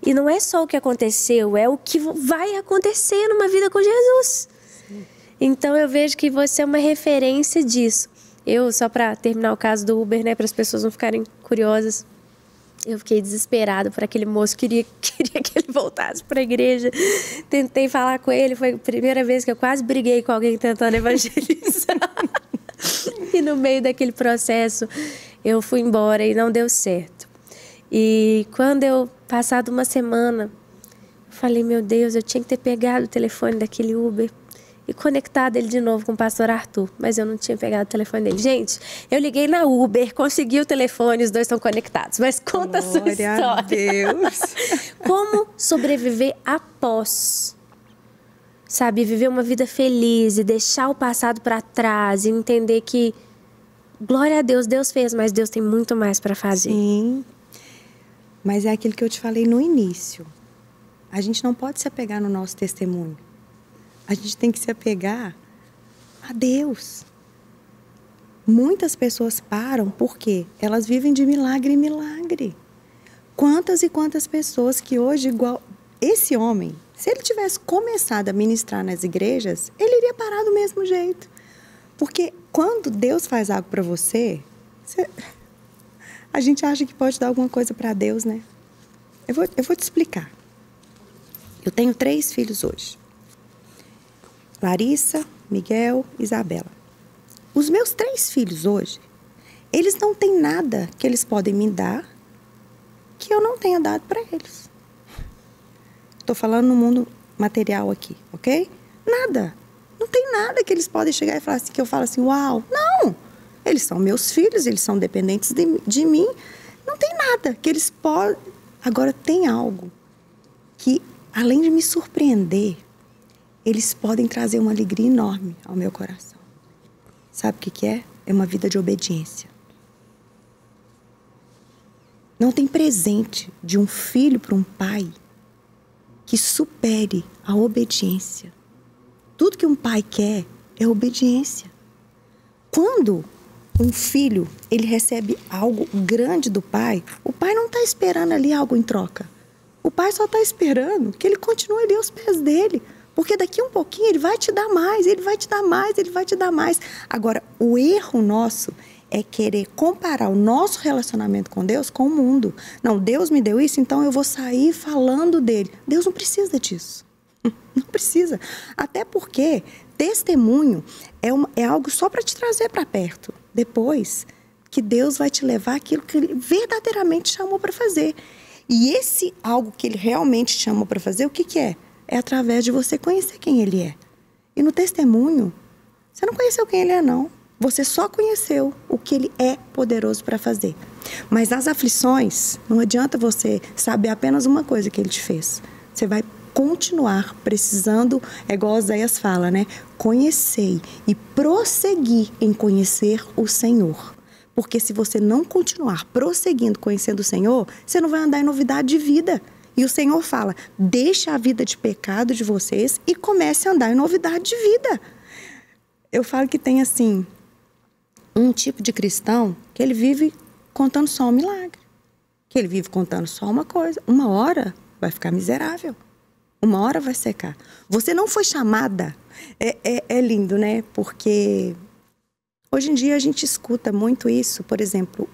E não é só o que aconteceu, é o que vai acontecer numa vida com Jesus. Sim. Então eu vejo que você é uma referência disso. Eu, só para terminar o caso do Uber, né, para as pessoas não ficarem curiosas, eu fiquei desesperada por aquele moço, queria que ele voltasse para a igreja. Tentei falar com ele, foi a primeira vez que eu quase briguei com alguém tentando evangelizar. E no meio daquele processo, eu fui embora e não deu certo. E quando eu, passado uma semana, falei, meu Deus, eu tinha que ter pegado o telefone daquele Uber e conectado ele de novo com o pastor Arthur, mas eu não tinha pegado o telefone dele. Gente, eu liguei na Uber, consegui o telefone, os dois estão conectados. Mas conta a sua história. Glória a Deus. Como sobreviver após, sabe, viver uma vida feliz e deixar o passado para trás e entender que, glória a Deus, Deus fez, mas Deus tem muito mais para fazer. Sim, mas é aquilo que eu te falei no início. A gente não pode se apegar no nosso testemunho. A gente tem que se apegar a Deus. Muitas pessoas param porque elas vivem de milagre em milagre. Quantas e quantas pessoas que hoje, igual esse homem, se ele tivesse começado a ministrar nas igrejas, ele iria parar do mesmo jeito. Porque quando Deus faz algo para você, a gente acha que pode dar alguma coisa para Deus, né? Eu vou te explicar. Eu tenho 3 filhos hoje. Larissa, Miguel, Isabela. Os meus 3 filhos hoje, eles não têm nada que eles podem me dar que eu não tenha dado para eles. Estou falando no mundo material aqui, ok? Nada. Não tem nada que eles podem chegar e falar assim, que eu falo assim, uau. Não! Eles são meus filhos, eles são dependentes de mim. Não tem nada que eles podem... Agora, tem algo que, além de me surpreender, eles podem trazer uma alegria enorme ao meu coração. Sabe o que é? É uma vida de obediência. Não tem presente de um filho para um pai que supere a obediência. Tudo que um pai quer é obediência. Quando um filho ele recebe algo grande do pai, o pai não está esperando ali algo em troca. O pai só está esperando que ele continue ali aos pés dele. Porque daqui um pouquinho ele vai te dar mais, ele vai te dar mais, ele vai te dar mais. Agora, o erro nosso é querer comparar o nosso relacionamento com Deus com o mundo. Não, Deus me deu isso, então eu vou sair falando dele. Deus não precisa disso. Não precisa. Até porque testemunho é algo só para te trazer para perto. Depois que Deus vai te levar aquilo que Ele verdadeiramente chamou para fazer. E esse algo que Ele realmente chamou para fazer, o que é? É através de você conhecer quem Ele é. E no testemunho, você não conheceu quem Ele é, não. Você só conheceu o que Ele é poderoso para fazer. Mas nas aflições, não adianta você saber apenas uma coisa que Ele te fez. Você vai continuar precisando, é igual Oséias fala, né? Conhecer e prosseguir em conhecer o Senhor. Porque se você não continuar prosseguindo conhecendo o Senhor, você não vai andar em novidade de vida. E o Senhor fala, deixa a vida de pecado de vocês e comece a andar em novidade de vida. Eu falo que tem assim, um tipo de cristão que ele vive contando só um milagre. Que ele vive contando só uma coisa. Uma hora vai ficar miserável. Uma hora vai secar. Você não foi chamada. É lindo, né? Porque hoje em dia a gente escuta muito isso. Por exemplo,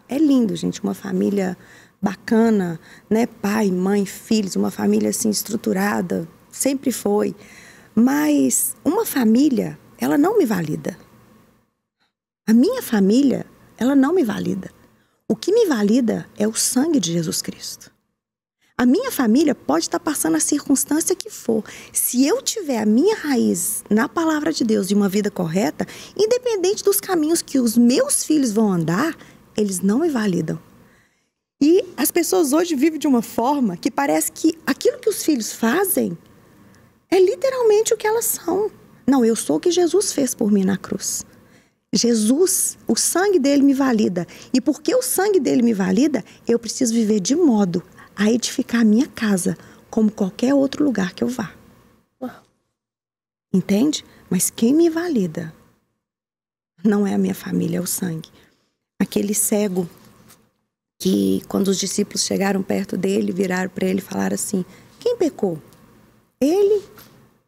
é lindo, gente, uma família bacana, né? Pai, mãe, filhos, uma família assim estruturada. Sempre foi. Mas uma família, ela não me valida. A minha família, ela não me valida. O que me valida é o sangue de Jesus Cristo. A minha família pode estar passando a circunstância que for. Se eu tiver a minha raiz na palavra de Deus de uma vida correta, independente dos caminhos que os meus filhos vão andar, eles não me validam. E as pessoas hoje vivem de uma forma que parece que aquilo que os filhos fazem é literalmente o que elas são. Não, eu sou o que Jesus fez por mim na cruz. Jesus, o sangue dele me valida. E porque o sangue dele me valida, eu preciso viver de modo a edificar a minha casa, como qualquer outro lugar que eu vá. Entende? Mas quem me valida não é a minha família, é o sangue. Aquele cego que, quando os discípulos chegaram perto dele, viraram para ele e falaram assim, quem pecou? Ele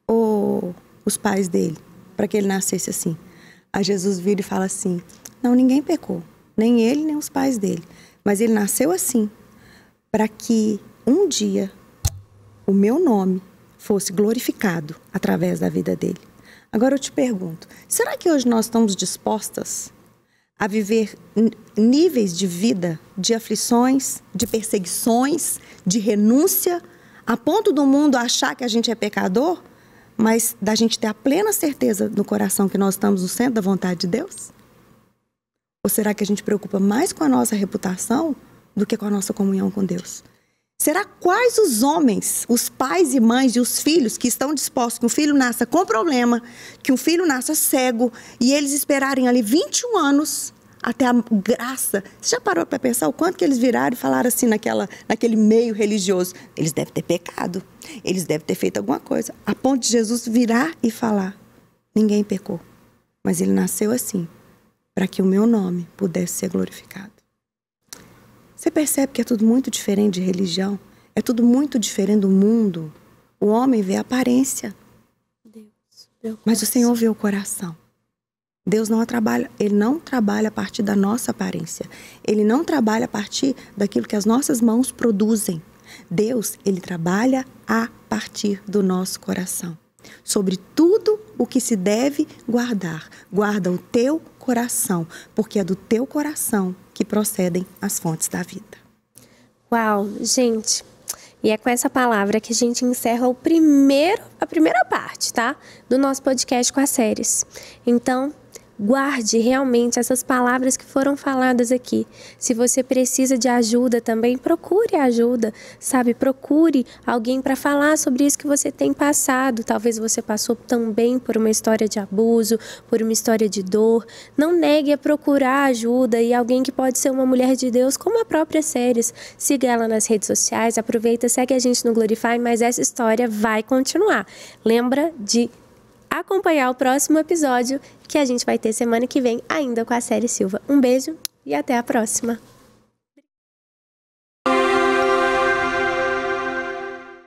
ou os pais dele? Para que ele nascesse assim. Aí Jesus vira e fala assim, não, ninguém pecou. Nem ele, nem os pais dele. Mas ele nasceu assim, para que um dia o meu nome fosse glorificado através da vida dele. Agora eu te pergunto, será que hoje nós estamos dispostas a viver níveis de vida, de aflições, de perseguições, de renúncia, a ponto do mundo achar que a gente é pecador? mas da gente ter a plena certeza no coração que nós estamos no centro da vontade de Deus? Ou será que a gente preocupa mais com a nossa reputação do que com a nossa comunhão com Deus? Será quais os homens, os pais e mães e os filhos que estão dispostos que um filho nasça com problema, que um filho nasça cego e eles esperarem ali 21 anos até a graça? Você já parou para pensar o quanto que eles viraram e falaram assim naquele meio religioso? Eles devem ter pecado, eles devem ter feito alguma coisa. A ponto de Jesus virar e falar: ninguém pecou, mas ele nasceu assim, para que o meu nome pudesse ser glorificado. Você percebe que é tudo muito diferente de religião? É tudo muito diferente do mundo. O homem vê a aparência, mas o Senhor vê o coração. Deus não trabalha, Ele não trabalha a partir da nossa aparência. Ele não trabalha a partir daquilo que as nossas mãos produzem. Deus, Ele trabalha a partir do nosso coração. Sobre tudo o que se deve guardar, guarda o teu coração, porque é do teu coração que procedem as fontes da vida. Uau, gente! E é com essa palavra que a gente encerra a primeira parte, tá? Do nosso podcast com as séries. Então, guarde realmente essas palavras que foram faladas aqui. Se você precisa de ajuda também, procure ajuda, sabe? Procure alguém para falar sobre isso que você tem passado. Talvez você passou também por uma história de abuso, por uma história de dor. Não negue a procurar ajuda e alguém que pode ser uma mulher de Deus, como a própria Séries. Siga ela nas redes sociais, aproveita, segue a gente no Glorify, mas essa história vai continuar. Lembra de acompanhar o próximo episódio que a gente vai ter semana que vem, ainda com a Série Silva. Um beijo e até a próxima!